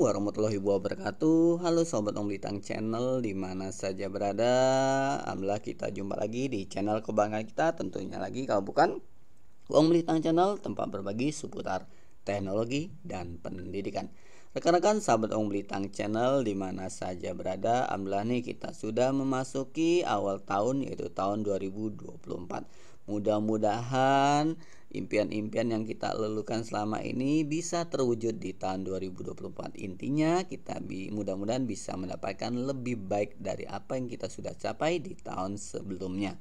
warahmatullahi wabarakatuh. Halo Sobat Om Litang Channel dimana saja berada. Alhamdulillah kita jumpa lagi di channel kebanggaan kita. Tentunya lagi kalau bukan Om Litang Channel, tempat berbagi seputar teknologi dan pendidikan. Rekan-rekan sahabat Om Litang Channel dimana saja berada, alhamdulillah nih kita sudah memasuki awal tahun, yaitu tahun 2024. Mudah-mudahan impian-impian yang kita lulukan selama ini bisa terwujud di tahun 2024. Intinya kita mudah-mudahan bisa mendapatkan lebih baik dari apa yang kita sudah capai di tahun sebelumnya.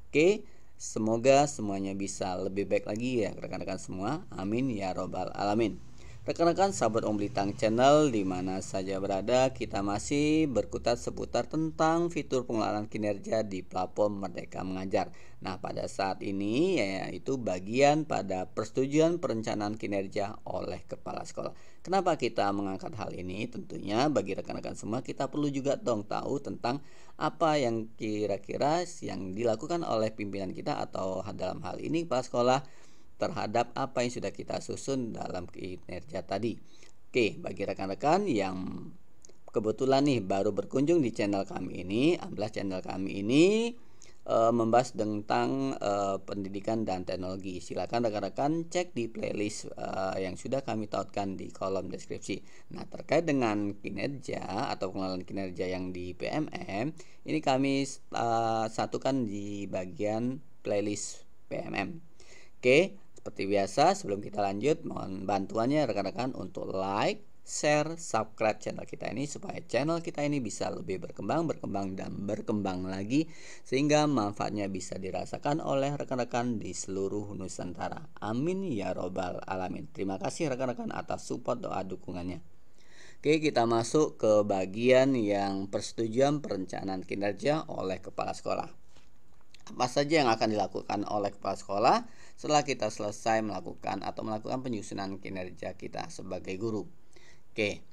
Oke, semoga semuanya bisa lebih baik lagi ya rekan-rekan semua. Amin ya robbal alamin. Rekan-rekan sahabat Om Litang Channel dimana saja berada, kita masih berkutat seputar tentang fitur pengenalan kinerja di platform Merdeka Mengajar. Nah, pada saat ini yaitu bagian pada persetujuan perencanaan kinerja oleh kepala sekolah. Kenapa kita mengangkat hal ini? Tentunya bagi rekan-rekan semua kita perlu juga tahu tentang apa yang kira-kira yang dilakukan oleh pimpinan kita atau dalam hal ini kepala sekolah terhadap apa yang sudah kita susun dalam kinerja tadi. Oke, bagi rekan-rekan yang kebetulan nih baru berkunjung di channel kami ini, alhamdulillah channel kami ini membahas tentang pendidikan dan teknologi. Silakan rekan-rekan cek di playlist yang sudah kami tautkan di kolom deskripsi. Nah, terkait dengan kinerja atau pengenalan kinerja yang di PMM, ini kami satukan di bagian playlist PMM. Oke, seperti biasa sebelum kita lanjut, mohon bantuannya rekan-rekan untuk like, share, subscribe channel kita ini supaya channel kita ini bisa lebih berkembang dan berkembang lagi sehingga manfaatnya bisa dirasakan oleh rekan-rekan di seluruh Nusantara. Amin ya robbal alamin. Terima kasih rekan-rekan atas support doa dukungannya. Oke, kita masuk ke bagian yang persetujuan perencanaan kinerja oleh kepala sekolah. Apa saja yang akan dilakukan oleh kepala sekolah setelah kita selesai melakukan penyusunan kinerja kita sebagai guru. Oke,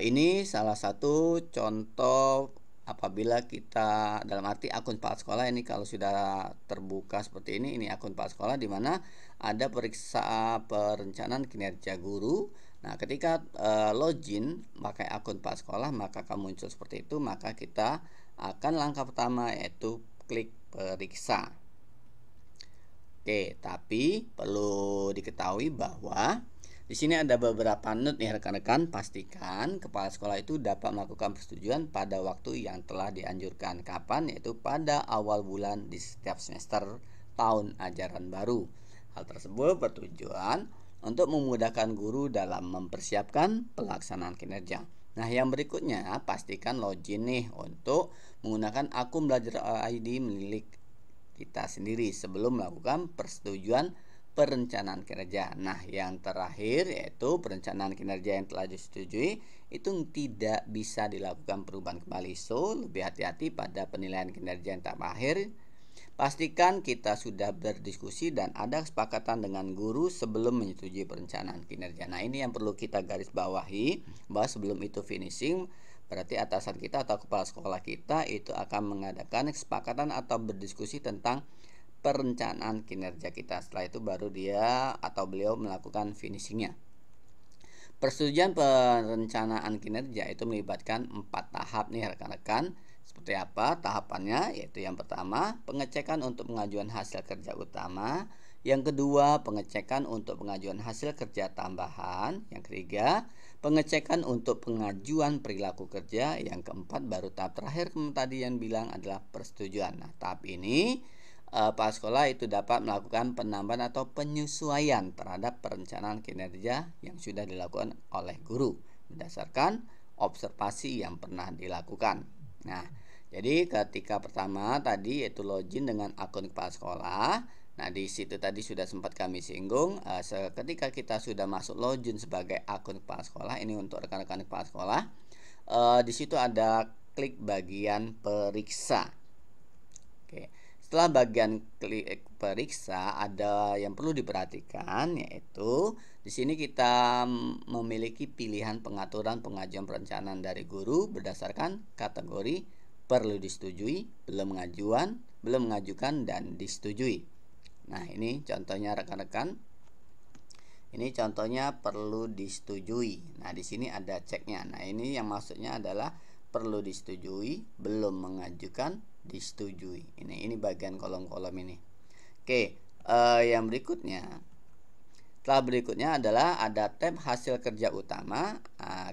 ini salah satu contoh apabila kita dalam arti akun kepala sekolah ini kalau sudah terbuka seperti ini akun kepala sekolah di mana ada periksa perencanaan kinerja guru. Nah, ketika login pakai akun kepala sekolah maka akan muncul seperti itu, maka kita akan langkah pertama yaitu klik periksa. Oke, tapi perlu diketahui bahwa di sini ada beberapa note nih rekan-rekan. Pastikan kepala sekolah itu dapat melakukan persetujuan pada waktu yang telah dianjurkan. Kapan? Yaitu pada awal bulan di setiap semester tahun ajaran baru. Hal tersebut bertujuan untuk memudahkan guru dalam mempersiapkan pelaksanaan kinerja. Nah, yang berikutnya pastikan login nih untuk menggunakan akun belajar ID milik kita sendiri sebelum melakukan persetujuan perencanaan kinerja. Nah, yang terakhir yaitu perencanaan kinerja yang telah disetujui itu tidak bisa dilakukan perubahan kembali. So, lebih hati-hati pada penilaian kinerja yang tak akhir. Pastikan kita sudah berdiskusi dan ada kesepakatan dengan guru sebelum menyetujui perencanaan kinerja. Nah, ini yang perlu kita garis bawahi bahwa sebelum itu finishing berarti atasan kita atau kepala sekolah kita itu akan mengadakan kesepakatan atau berdiskusi tentang perencanaan kinerja kita. Setelah itu baru dia atau beliau melakukan finishingnya. Persetujuan perencanaan kinerja itu melibatkan 4 tahap nih rekan-rekan. Seperti apa tahapannya? Yaitu yang pertama, pengecekan untuk pengajuan hasil kerja utama. Yang kedua, pengecekan untuk pengajuan hasil kerja tambahan. Yang ketiga, pengecekan untuk pengajuan perilaku kerja. Yang keempat, baru tahap terakhir tadi yang bilang adalah persetujuan. Nah, tahap ini kepala sekolah itu dapat melakukan penambahan atau penyesuaian terhadap perencanaan kinerja yang sudah dilakukan oleh guru berdasarkan observasi yang pernah dilakukan. Nah, jadi ketika pertama tadi yaitu login dengan akun kepala sekolah. Nah, di situ tadi sudah sempat kami singgung, ketika kita sudah masuk login sebagai akun kepala sekolah, ini untuk rekan-rekan kepala sekolah, di situ ada klik bagian periksa. Oke. Setelah bagian klik periksa ada yang perlu diperhatikan yaitu di sini kita memiliki pilihan pengaturan pengajuan perencanaan dari guru berdasarkan kategori perlu disetujui, belum mengajukan dan disetujui. Nah, ini contohnya rekan-rekan. Ini contohnya perlu disetujui. Nah, di sini ada ceknya. Nah, ini yang maksudnya adalah perlu disetujui, belum mengajukan, disetujui. Ini bagian kolom-kolom ini. Oke, yang berikutnya. Setelah berikutnya adalah ada tab hasil kerja utama.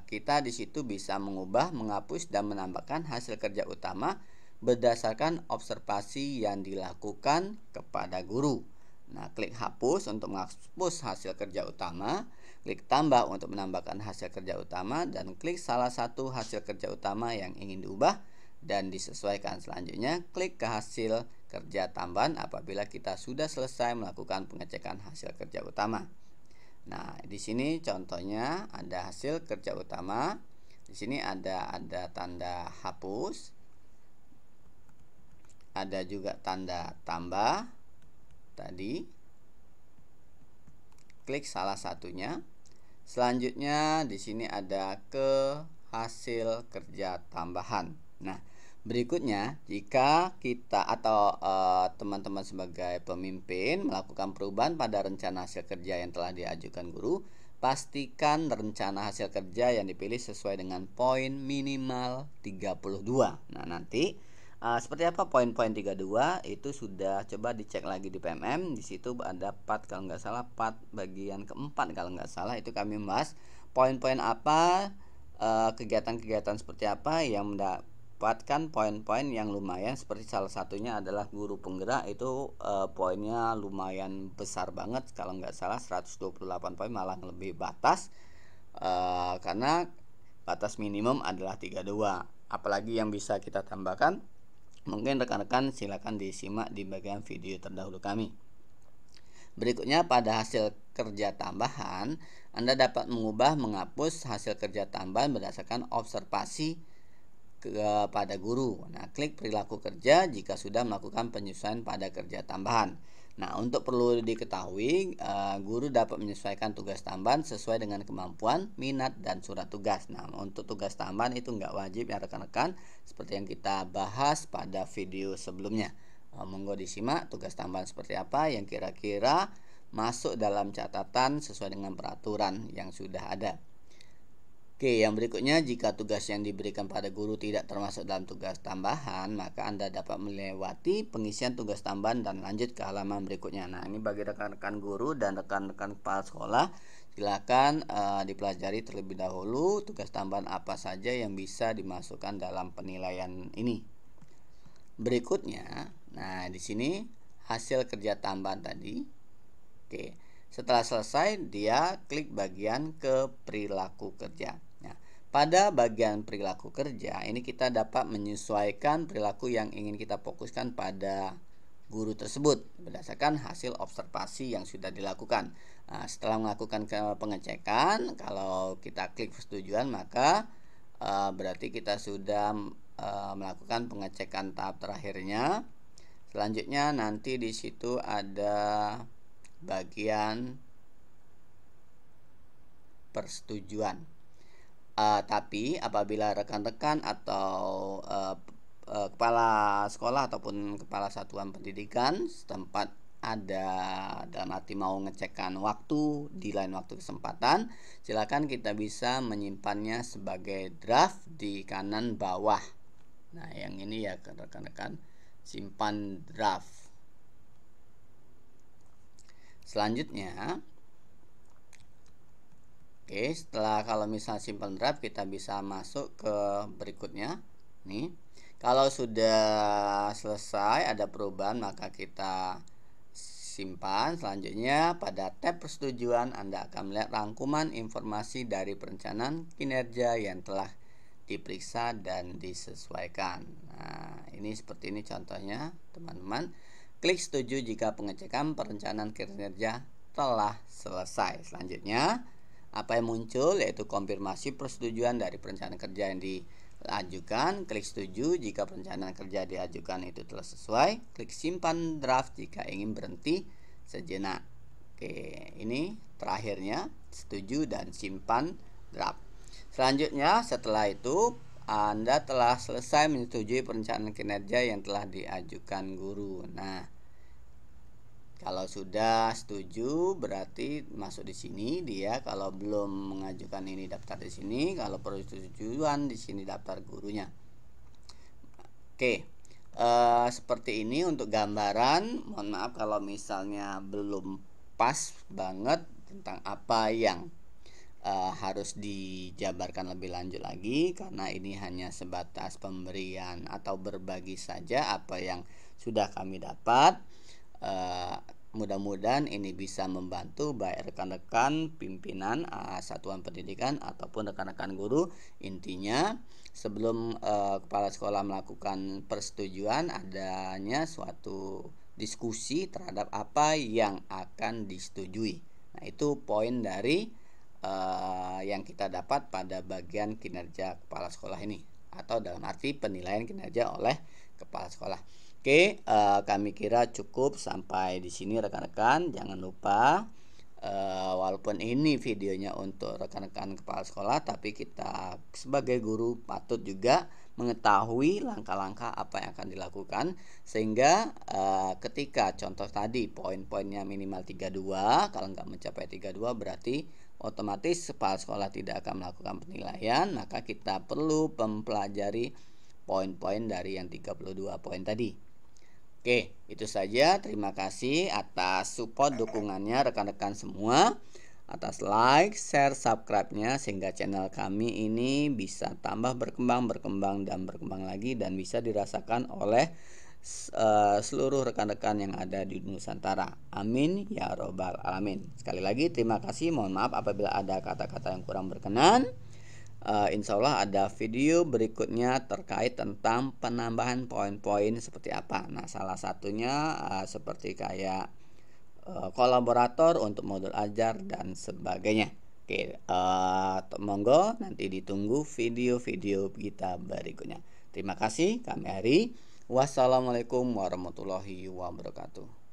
Kita di situ bisa mengubah, menghapus dan menambahkan hasil kerja utama berdasarkan observasi yang dilakukan kepada guru. Nah, klik hapus untuk menghapus hasil kerja utama, klik tambah untuk menambahkan hasil kerja utama, dan klik salah satu hasil kerja utama yang ingin diubah dan disesuaikan. Selanjutnya, klik ke hasil kerja tambahan apabila kita sudah selesai melakukan pengecekan hasil kerja utama. Nah, di sini contohnya ada hasil kerja utama. Di sini ada tanda hapus. Ada juga tanda tambah tadi. Klik salah satunya. Selanjutnya di sini ada ke hasil kerja tambahan. Nah, berikutnya jika kita atau teman-teman sebagai pemimpin melakukan perubahan pada rencana hasil kerja yang telah diajukan guru, pastikan rencana hasil kerja yang dipilih sesuai dengan poin minimal 32. Nah, nanti seperti apa poin-poin 32 itu sudah coba dicek lagi di PMM. Di situ ada part, kalau nggak salah part bagian keempat kalau nggak salah, itu kami membahas poin-poin apa, kegiatan-kegiatan seperti apa yang mendapatkan poin-poin yang lumayan. Seperti salah satunya adalah guru penggerak, itu poinnya lumayan besar banget, kalau nggak salah 128 poin, malah lebih batas, karena batas minimum adalah 32. Apalagi yang bisa kita tambahkan, mungkin rekan-rekan silakan disimak di bagian video terdahulu kami. Berikutnya pada hasil kerja tambahan, Anda dapat mengubah, menghapus hasil kerja tambahan berdasarkan observasi kepada guru. Nah, klik perilaku kerja jika sudah melakukan penyesuaian pada kerja tambahan. Nah, untuk perlu diketahui, guru dapat menyesuaikan tugas tambahan sesuai dengan kemampuan, minat, dan surat tugas. Nah, untuk tugas tambahan itu nggak wajib ya rekan-rekan, seperti yang kita bahas pada video sebelumnya. Monggo disimak tugas tambahan seperti apa yang kira-kira masuk dalam catatan sesuai dengan peraturan yang sudah ada. Oke, yang berikutnya, jika tugas yang diberikan pada guru tidak termasuk dalam tugas tambahan, maka Anda dapat melewati pengisian tugas tambahan dan lanjut ke halaman berikutnya. Nah, ini bagi rekan-rekan guru dan rekan-rekan kepala sekolah, silakan dipelajari terlebih dahulu tugas tambahan apa saja yang bisa dimasukkan dalam penilaian ini. Berikutnya, nah di sini hasil kerja tambahan tadi. Oke, setelah selesai dia klik bagian ke perilaku kerja. Nah, pada bagian perilaku kerja ini kita dapat menyesuaikan perilaku yang ingin kita fokuskan pada guru tersebut berdasarkan hasil observasi yang sudah dilakukan. Nah, setelah melakukan pengecekan, kalau kita klik persetujuan, maka berarti kita sudah melakukan pengecekan tahap terakhirnya. Selanjutnya nanti di situ ada bagian persetujuan. Tapi apabila rekan-rekan atau kepala sekolah ataupun kepala satuan pendidikan setempat ada dalam arti mau ngecekkan waktu di lain waktu kesempatan, silakan kita bisa menyimpannya sebagai draft di kanan bawah. Nah, yang ini ya rekan-rekan, simpan draft. Selanjutnya, oke, setelah kalau misal simpan draft, kita bisa masuk ke berikutnya. Nih, kalau sudah selesai ada perubahan, maka kita simpan. Selanjutnya pada tab persetujuan, Anda akan melihat rangkuman informasi dari perencanaan kinerja yang telah diperiksa dan disesuaikan. Nah, ini seperti ini contohnya, teman-teman. Klik setuju jika pengecekan perencanaan kinerja telah selesai. Selanjutnya, apa yang muncul yaitu konfirmasi persetujuan dari perencanaan kerja yang diajukan. Klik setuju jika perencanaan kerja diajukan itu telah sesuai. Klik simpan draft jika ingin berhenti sejenak. Oke, ini terakhirnya, setuju dan simpan draft. Selanjutnya, setelah itu Anda telah selesai menyetujui perencanaan kinerja yang telah diajukan guru. Nah, Kalau sudah setuju berarti masuk di sini dia. Kalau belum mengajukan ini daftar di sini. Kalau persetujuan di sini daftar gurunya. Oke. Seperti ini untuk gambaran. Mohon maaf kalau misalnya belum pas banget tentang apa yang harus dijabarkan lebih lanjut lagi, karena ini hanya sebatas pemberian atau berbagi saja apa yang sudah kami dapat. Mudah-mudahan ini bisa membantu baik rekan-rekan pimpinan satuan pendidikan ataupun rekan-rekan guru. Intinya sebelum kepala sekolah melakukan persetujuan, adanya suatu diskusi terhadap apa yang akan disetujui. Nah, itu poin dari yang kita dapat pada bagian kinerja kepala sekolah ini, atau dalam arti penilaian kinerja oleh kepala sekolah. Oke, kami kira cukup sampai di sini rekan-rekan. Jangan lupa walaupun ini videonya untuk rekan-rekan kepala sekolah, tapi kita sebagai guru patut juga mengetahui langkah-langkah apa yang akan dilakukan, sehingga ketika contoh tadi poin-poinnya minimal 32, kalau nggak mencapai 32 berarti otomatis kepala sekolah tidak akan melakukan penilaian, maka kita perlu mempelajari poin-poin dari yang 32 poin tadi. Oke, itu saja. Terima kasih atas support dukungannya rekan-rekan semua, atas like, share, subscribe-nya, sehingga channel kami ini bisa tambah berkembang dan berkembang lagi, dan bisa dirasakan oleh seluruh rekan-rekan yang ada di Nusantara. Amin ya robbal alamin. Sekali lagi terima kasih. Mohon maaf apabila ada kata-kata yang kurang berkenan. Insya Allah ada video berikutnya terkait tentang penambahan poin-poin seperti apa. Nah, salah satunya seperti kayak kolaborator untuk modul ajar dan sebagainya. Oke, monggo nanti ditunggu video-video kita berikutnya. Terima kasih. Kami Ari. Wassalamualaikum warahmatullahi wabarakatuh.